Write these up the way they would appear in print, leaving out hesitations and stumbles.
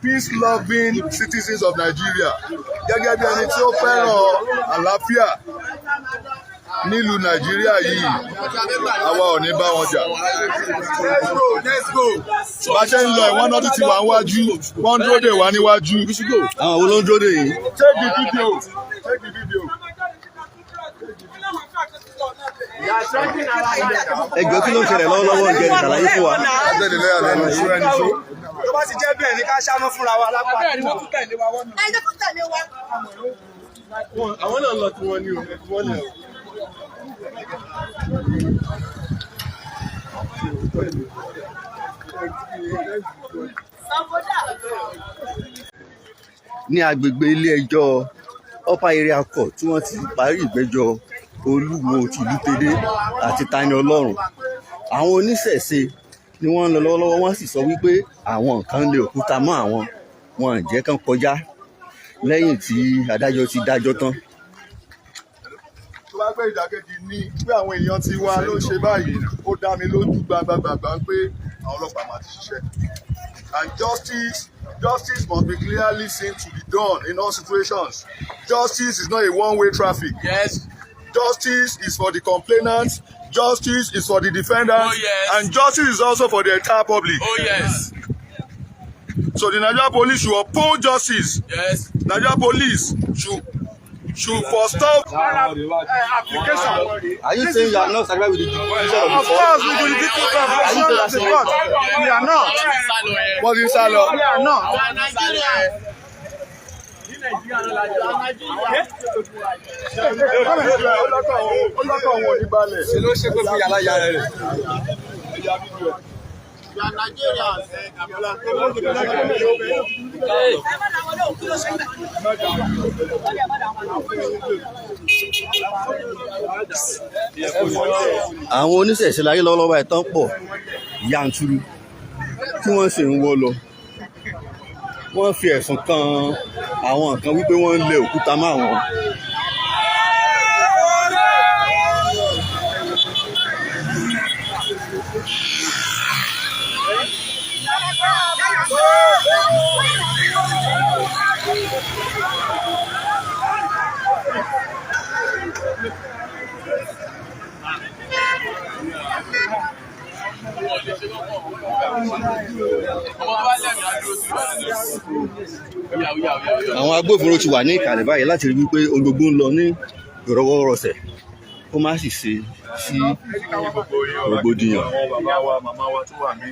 peace-loving citizens of Nigeria. Gẹ́gẹ́ bí ẹni tí ó fẹ́ràn àlàáfíà nílùú Nàìjíríà yìí, àwa ò ní bá wọn jà. Bá ṣe ń lọ ìwọ́n náà ti wà níwájú, wọ́n ń dúró dè wá níwájú. Àwọn wo ló ń dúró dè yìí? Take the video. Take the video. Ẹjọ́ kí ló ń ṣẹlẹ̀ lọ́wọ́lọ́wọ́ ǹjẹ́ ìṣàlàyé fún wa. Tó bá ti jẹ́ bẹ́ẹ̀ ni ká ṣáná fúnra wa lápá. Àwọn náà lọ tí wọ́n ní wọ́n lẹ̀. Ní agbègbè ilé ẹjọ́ upper area court tí wọ́n ti parí ìgbẹ́jọ́ Olúwo tìlú Tèdè àti Tani Olọrun, àwọn oníṣẹ̀ṣe ni wọ́n ń lọ lọ́wọ́lọ́wọ́, wọ́n sì sọ wípé àwọn kan lé òkúta mọ́ àwọn, wọn ò jẹ́ kán kọjá lẹ́yìn tí adájọ́ ti dájọ́ tán. Tó bá gbé ìdákejì ní pé àwọn èèyàn ti wá ló ṣe báyìí, ó dá mi lójú gbàgbàgbà pé àwọn ọlọ́pàá máa ti ṣiṣẹ́. And justice must be clearly seen to be done in all situations. Justice is not a one-way traffic. Yes. Justice is for the complainant. Justice is for the defendant. Oh, yes. And justice is also for the entire public. Oh, yes. So the Nigerian police should uphold justice. Yes. Nigerian police should forestall application. Are you saying you are not satisfied with the decision of the Of course, we will give you confirmation of the court. We are not. What is that law? We are not. Ṣé ló ṣe pé fún yàrá yàrá rẹ̀? àwọn oníṣẹ̀ṣe láyé lọ́wọ́lọ́wọ́ ẹ̀ tán pọ̀ yanturu tí wọ́n sì ń wọ́ lọ. Wọ́n fi ẹ̀sùn kan àwọn kan wípé wọ́n ń lé òkúta mọ́ àwọn. Àwọn agbófinró ti wà ní ìkàlẹ̀ báyìí láti rí wípé ohun gbogbo ń lọ ní ìrọwọ́rọsẹ̀ kó má sì ṣe sí rògbòdìyàn. Àwọn bàbá wa màmá wa tó wà ní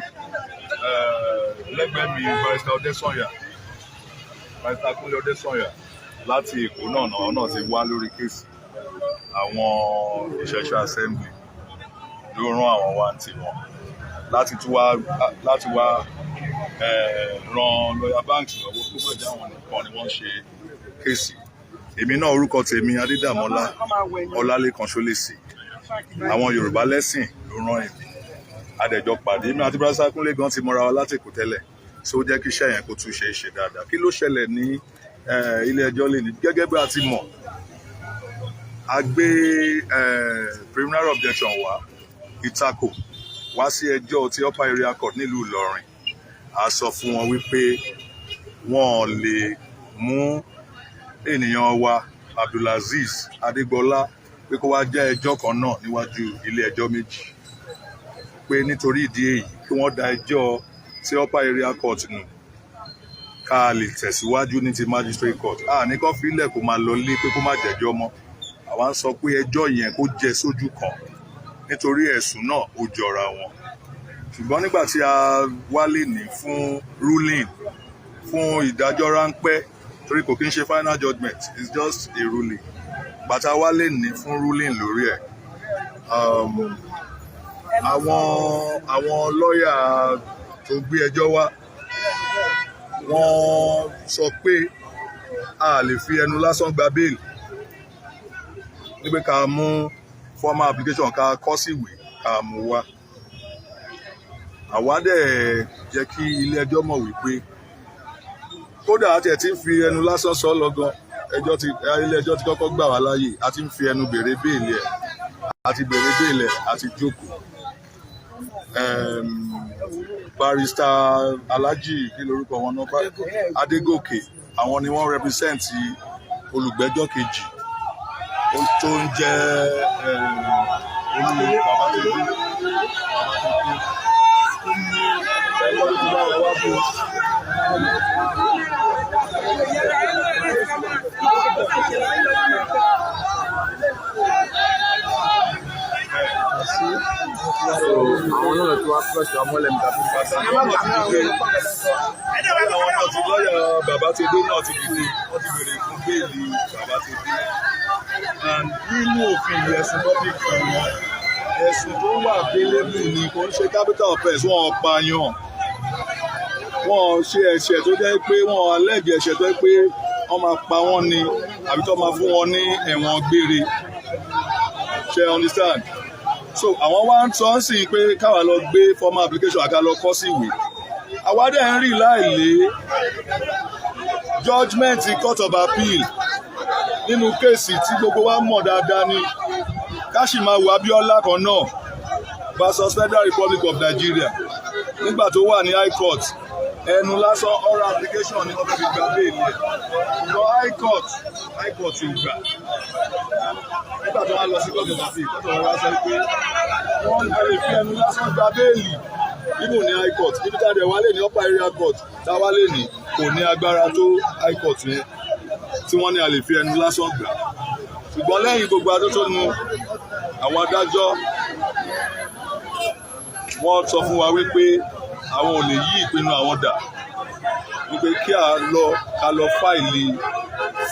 lẹ́gbẹ̀ẹ́ mi Barrister Ọdẹ́sànyà, Barrister Kúnlé Ọdẹ́sànyà láti Èkó náà ti wá lórí kéèsì àwọn ìṣẹ̀ṣẹ̀ assembly ló rán àwọn wá ní tiwọn láti wá ran lawyer banks lọ́wọ́ kó má jẹ́ àwọn nìkan ni wọ́n ṣe kéèsì. Èmi náà orúkọ tèmi Adédàmọ́lá Ọlálékan Ṣólésì, àwọn Yorùbá lẹ́sìn ló rán èmi, adẹ̀jọ pàdé èmi àti Barrister Kúnlé gan ti mọ́ra wa láti Èkó tẹ́lẹ̀, so ó jẹ́ kí iṣẹ́ yẹn kó tún ṣe é ṣe dáadáa. Kí ló ṣẹlẹ̀ ní ilé ẹjọ́ lè ní gẹ́gẹ́ bí a ti mọ̀, a gbé preliminary objection wá ìtakò wá sí ẹjọ́ ti upper area court nílùú Ìlọrin. A sọ fún wọn wípé wọn lè mú ènìyàn wa Abdulaziz Adégbọlá pé kó wá jẹ́ ẹjọ́ kan náà níwájú ilé ẹjọ́ méjì, pé nítorí ìdí èyí kí wọ́n dá ẹjọ́ ti upper area court nù ká lè tẹ̀síwájú ní ti magistrate court. Ní kán fílẹ̀ kó máa lọ lé pé kó má jẹ́jọ́ mọ́. Àwa ń sọ pé ẹjọ́ yẹn kó jẹ sójú kan nítorí ẹ̀sùn náà ó jọra wọn. Ṣùgbọ́n nígbà tí a wálé ní fún ruling, fún ìdájọ́ ráńpẹ́, torí kò kí ń ṣe final judgment, it's just a ruling. Bàtà wálé ní fún ruling lórí ẹ̀. Àwọn lọ́ọ̀yà tó gbé ẹjọ́ wá, wọ́n sọ pé a lè fi ẹnu lásán gba bail, nígbà ká mú formal application ká kọ síwèé ká mú wá. Àwa dẹ̀ jẹ́ kí ilé ẹjọ́ mọ̀ wípé kódà àti ẹ̀ tí ń fi ẹnu lásán sọ lọ́gán, ilé ẹjọ́ ti kọ́kọ́ gbà wá láàyè, a ti ń fi ẹnu béèrè béèlì ẹ̀, àti béèrè béèlì ẹ̀, àti jókòó. barrister Alhaji kí lorúkọ wọn náà Adégòkè àwọn ni wọ́n represent olùgbẹ́jọ́ kejì tó ń jẹ́ olú àwọn náà tó wá pẹ̀sì ọmọlẹ́mí tàbí pàṣẹ. àwọn náà ti lọ́yà Babátúndé náà ti dìde wọ́n ti bèrè fún béèlì Babátúndé. And nínú òfin ẹ̀sùn public fún wọn ẹ̀sùn tó wà délébù ni kò ń ṣe capital offence wọn pààyàn wọn ṣe ẹ̀ṣẹ̀ tó jẹ́ pé wọn allege ẹ̀ṣẹ̀ tó jẹ́ pé wọ́n máa pa wọ́n ni àbí tó máa fún wọn ní ẹ̀wọ̀n gbére ṣe understand. So àwọn wá ń sọ sí pé káwa lọ gbé formal application àká lọ kọ sí ìwé àwa dẹ̀ ń rí láìlé judgement court of appeal nínú kéèsì tí gbogbo wa mọ̀ dáadáa ni Káṣímáwo Abíọ́lá kan náà versus Federal Republic of Nigeria nígbà tó wà ní high court ẹnu lásán oral application ni wọ́n fi gba béèlì ẹ̀ ṣùgbọ́n high court ò gbà nígbà tó wá lọ sí court of appeal court of appeal sọ pé wọ́n lè fi ẹnu lásán gba béèlì nínú ní high court níbi tá a dẹ̀ wálé ní upper area court tá a wálé ní kò ní agbára tó high court yẹn tí wọ́n ní a lè fi ẹnu lásán gbà ṣùgbọ́n lẹ́yìn gbogbo atótónu àwọn adájọ́ wọ́n sọ fún wa wípé àwọn ò lè yí ìpinnu àwọn dà wípé kí ká lọ fáìlì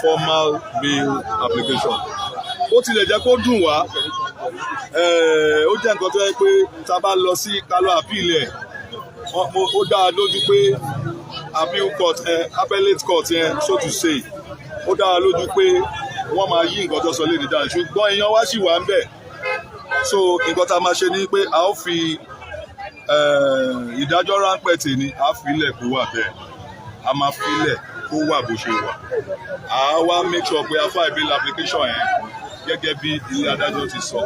formal bail application ó tilẹ̀ jẹ́ kó dùn wá ó jẹ́ nǹkan tó yẹ pé tá a bá lọ sí ká lọ àpíìlì ẹ̀ ó dá a lójú pé appeal court appellate court yẹn so to say ó dá a lójú pé wọ́n máa yí nǹkan tó sọ léde dáa ṣùgbọ́n èèyàn wá sì wà ń bẹ̀ so nǹkan tá a máa ṣe ni pé a ó fi ìdájọ́ ráńpẹ́ tèmi a filẹ̀ kó wà bẹ́ẹ̀ a máa filẹ̀ kó wà bó ṣe wà a wá make sure pé a file bail application yẹn gẹ́gẹ́ bí ilé adájọ́ ti sọ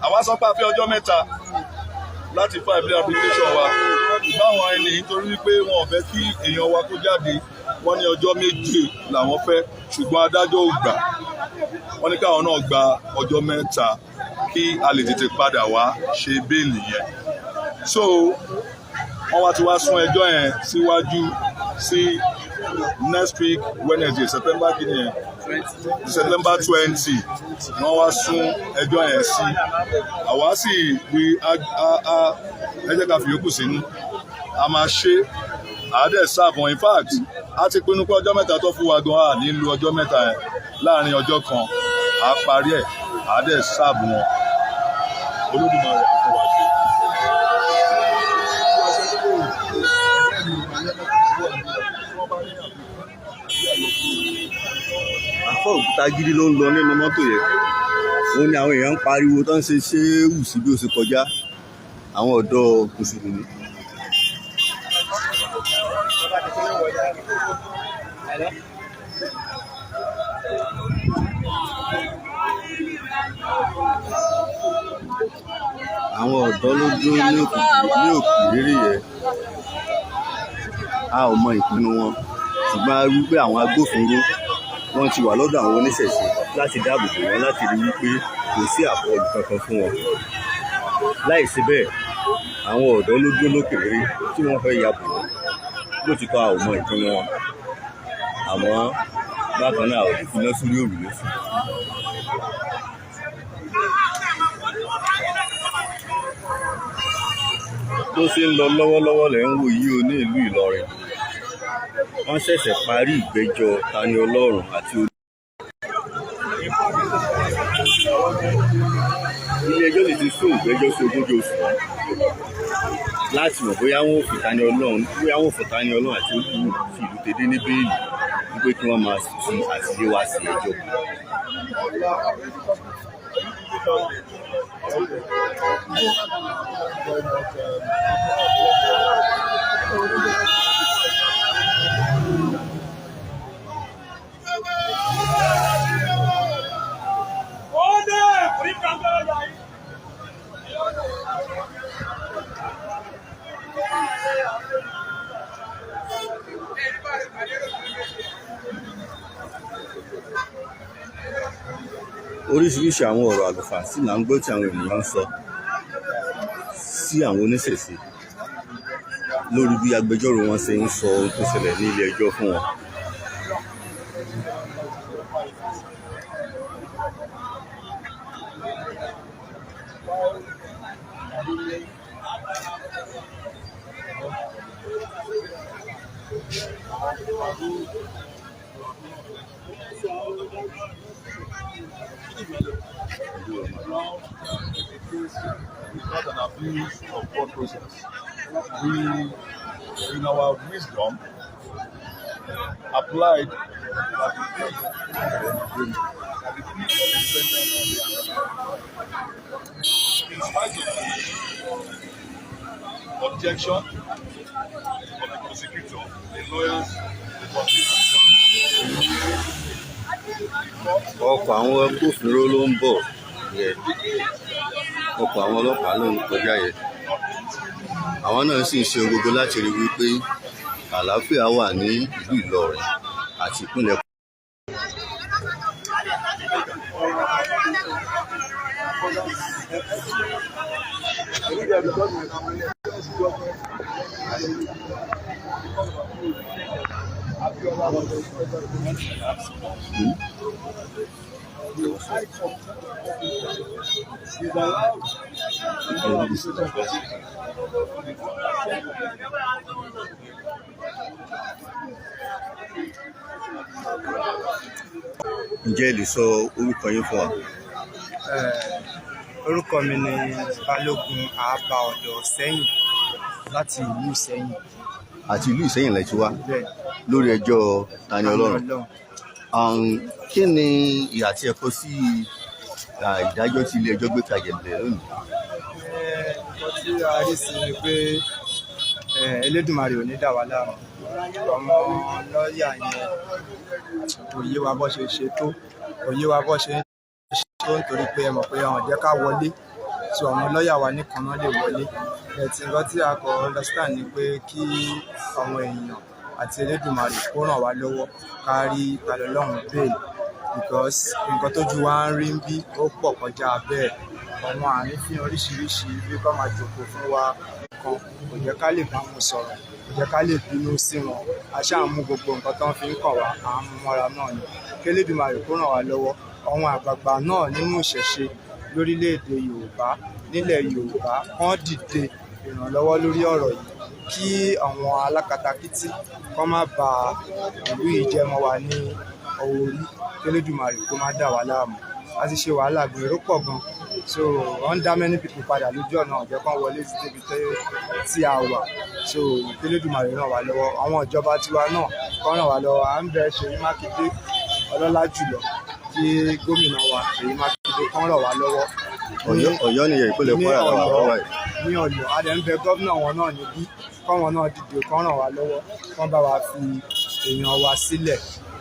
àwa sọ pé a fi ọjọ́ mẹ́ta láti file bail application wa báwọn ẹni nítorí wípé wọn ò fẹ́ kí èèyàn wa kó jáde wọ́n ní ọjọ́ méje làwọn fẹ́ ṣùgbọ́n adájọ́ ò gbà wọ́n ní káwọn náà gba ọjọ́ mẹ́ta kí a lè tètè padà wá ṣe béèlì yẹn so wọ́n wá ti wá sún ẹjọ́ yẹn síwájú sí next week Wednesday September 20 wọ́n wá sún ẹjọ́ yẹn sí àwa sì rí ẹ jẹ́ ká fi yòókù sínú a máa ṣe àádẹ́ sáàbọ̀n in fact a ti pinnu pé ọjọ́ mẹ́ta tó fún wa gan a nílùú ọjọ́ mẹ́ta yẹn láàrin ọjọ́ kan a parí ẹ̀ àádẹ́ sáàbù wọn Olódùmarè fún wa ṣe. àfọ òkúta gidi ló ń lọ nínú mọ́tò yẹn òun ni àwọn èèyàn ń pariwo tó ń ṣe ṣéwù sí bí ó ṣe kọjá àwọn ọ̀dọ́ mùsùlùmí. àwọn ọ̀dọ́ ló dúró ní òkèèrè yẹn a ò mọ ìpinnu wọn ṣùgbọ́n a rí pé àwọn agbófinró wọ́n ti wà lọ́dọ̀ àwọn oníṣẹ̀ṣe láti dáàbò bò wọ́n láti rí wípé kò sí àkọlù kankan fún wọn láì sí bẹ́ẹ̀ àwọn ọ̀dọ́ ló dúró lókèèrè tí wọ́n fẹ́ yàbò wọ́n lótìtọ́ a ò mọ ìpinnu wọn àmọ́ bákan náà ò fi iná sórí òrùlé fún un. bó ṣe ń lọ lọ́wọ́lọ́wọ́ lẹ́ ń wò yí o ní ìlú Ìlọrin wọ́n ṣẹ̀ṣẹ̀ parí ìgbẹ́jọ́ Tani Olọrun àti ilé ẹjọ́ lè ti sún ìgbẹ́jọ́ sí ogójì oṣù láti mọ̀ bóyá wọ́n ò fi Tani Olọrun àti olú fi ìlú tèdè ní bẹ́ẹ̀lì wípé kí wọ́n máa fi àṣìṣe wá sí ẹjọ́. oríṣiríṣi àwọn ọ̀rọ̀ àlùfàǹsí là ń gbọ́ tí àwọn ènìyàn ń sọ sí àwọn oníṣẹ̀ṣe lórí bí agbẹjọ́rò wọn ṣe ń sọ ohun tó ṣẹlẹ̀ ní ilé ẹjọ́ fún wọn. Not an abuse of court process. We, in our wisdom, applied that in spite of the objection of the prosecutor, the lawyers, the prosecution, ọkọ̀ àwọn agbófinró ló ń bọ̀ yẹn, ọkọ̀ àwọn ọlọ́pàá ló ń kọjá yẹn, àwọn náà sì ń ṣe gbogbo láti rí wípé àlàáfíà wà ní ìlú Ìlọrin àti ìpínlẹ̀. Ǹjẹ́ ẹ lè sọ orúkọ yín fún wa? Orúkọ mi ni Balógun Àbá Ọ̀dọ̀ Sẹ́yìn láti ìlú Ìsẹ́yìn. Àti ìlú Ìsẹ́yìn lẹ ti wá Bẹ́ẹ̀ lórí ẹjọ́ Tani Olọrun. Ọlọ́run. Kí ni ìhà tí ẹ kọ sí ìdájọ́ tí ilé ẹjọ́ gbé kalẹ̀ lónìí? Nǹkan tí a rí sí ni pé Elédùmarè ò ní dà wá láàmú. Ọmọ lọ́ọ̀yà yẹn kò yé wa bó ṣe ṣe tó, kò yé wa bó ṣe ń ṣe tó nítorí pé ẹ mọ̀ pé àwọn jẹ́ ká wọlé tí ọmọ lọ́ọ̀yà wa nìkan náà lè wọlé. Ẹ̀tì nǹkan tí a kò understand ni pé kí àwọn èèyàn àti Elédùmarè kó ràn wá lọ́wọ́ ká rí Tani Olọrun bail, because nǹkan tójú wa ń rí ń bí ó pọ̀ kọjá bẹ́ẹ̀. Àwọn àrífín oríṣiríṣi bí kò máa jòkó fún wa kan kò jẹ́ ká lè bá wọn sọ̀rọ̀, kò jẹ́ ká lè bínú sí wọn. A ṣáà mú gbogbo nǹkan tó ń fi ń kàn wá, à ń mú mọ́ra náà ni. Kí Elédùmarè kó ràn wá lọ́wọ́. Àwọn àgbààgbà náà nínú ìṣẹ̀ṣe lórílẹ̀‐èdè Yorùbá, nílẹ̀ Yorùbá, kán dìde ìrànlọ́wọ́ lórí ọ̀rọ̀ yìí kí àwọn alákatakítí kán má ba ìlú yìí jẹ́ mọ́ wa ní orí. Kí Elédùmarè kó má dà wá láàmú. A ti ṣe wàhálà gan, èrò pọ̀ gan, so wọ́n ń dá many people padà lójú ọ̀nà, ọ̀jẹ́ kan wọlé sí débi tí a wà. So kí Elédùmarè ràn wá lọ́wọ́. Àwọn ìjọba tiwa náà kán ràn wá lọ́wọ́. À ń bẹ Ṣèyí Mákindé ọlọ́lá jùlọ kí gómìnà wa Ṣèyí Mákindé kán ràn wá lọ́wọ́. Ọ̀yọ́ nìyẹn ìpínlẹ̀ Kwara làwọn àwọn wáyé. Ní Ọ̀yọ́ a dẹ̀ ń bẹ gómìnà wọn náà níbí káwọn náà dìde kán ràn wá lọ́wọ́, kán bá wa fi èèyàn wa sílẹ̀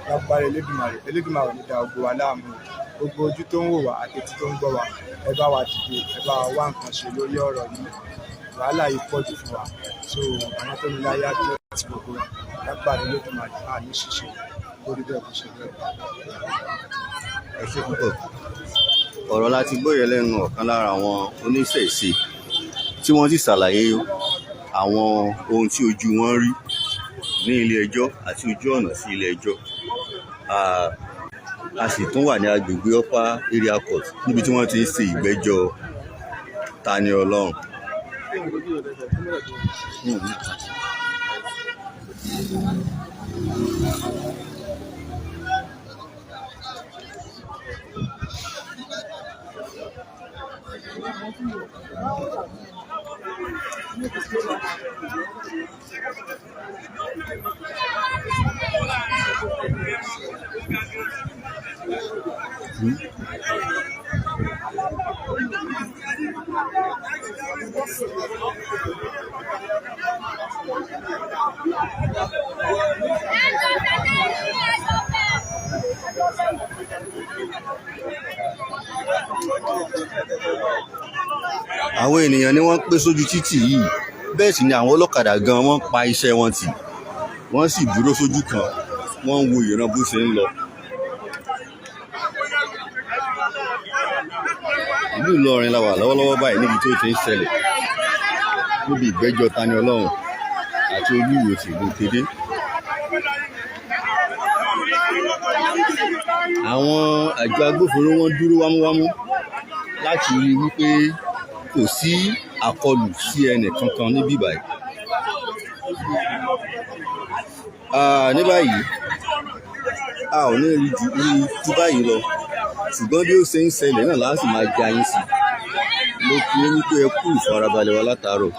lágbára Elédùmarè. Elédùmarè ò ní da gbogbo wa láàmú. Gbogbo ojú tó ń wò wá àti etí tó ń gbọ́ wa, ẹ bá wa dìde, ẹ bá wa wá nǹkan ṣe lórí ọ̀rọ̀ yìí. Wàhálà yìí pọ̀ jù fún wa, so àwọn tó ní láyé á dúró láti gbogbo wa lágbára Elédùmarè á ní ṣíṣe lórí bẹ́ẹ̀ kó ṣe bẹ́ẹ̀. Ẹ ṣé púpọ̀. Ọ̀rọ̀ láti gbóyè lẹ́nu ọ̀kan lára àwọn oníṣẹ̀ṣe tí wọ́n sì ṣàlàyé àwọn ohun tí ojú wọn rí ní ilé ẹjọ́ àti ojú ọ̀nà sí ilé ẹjọ́. A sì tún wà ní agbègbè Upper Area Court níbi tí wọ́n ti ń ṣe ìgbẹ́jọ́ Tani Olọrun. Àwọn ènìyàn ni wọ́n pé sójú títì yìí, bẹ́ẹ̀ sì ni àwọn ọlọ́kadà gan wọ́n pa iṣẹ́ wọn tì, wọ́n sì dúró sójú kan, wọ́n ń wo ìran bó ṣe ń lọ. ìlú Ìlọrin la wà lọ́wọ́lọ́wọ́ báyìí níbi tó ti ń ṣẹlẹ̀ níbi ìgbẹ́jọ́ Tani Olọrun àti Olúwo ti ìlú Tèdè. Àwọn àjọ agbófinró wọn dúró wámúwámú láti rí wípé kò sí àkọlù sí ẹnì kankan níbí báyìí. Ní báyìí a ò ní rí ju báyìí lọ, ṣùgbọ́n bí ó ṣe ń ṣẹlẹ̀ náà láti máa jẹ ayín sí. Mo kí ó wípé ẹ kú ìfarabalẹ̀ wa látàárọ̀.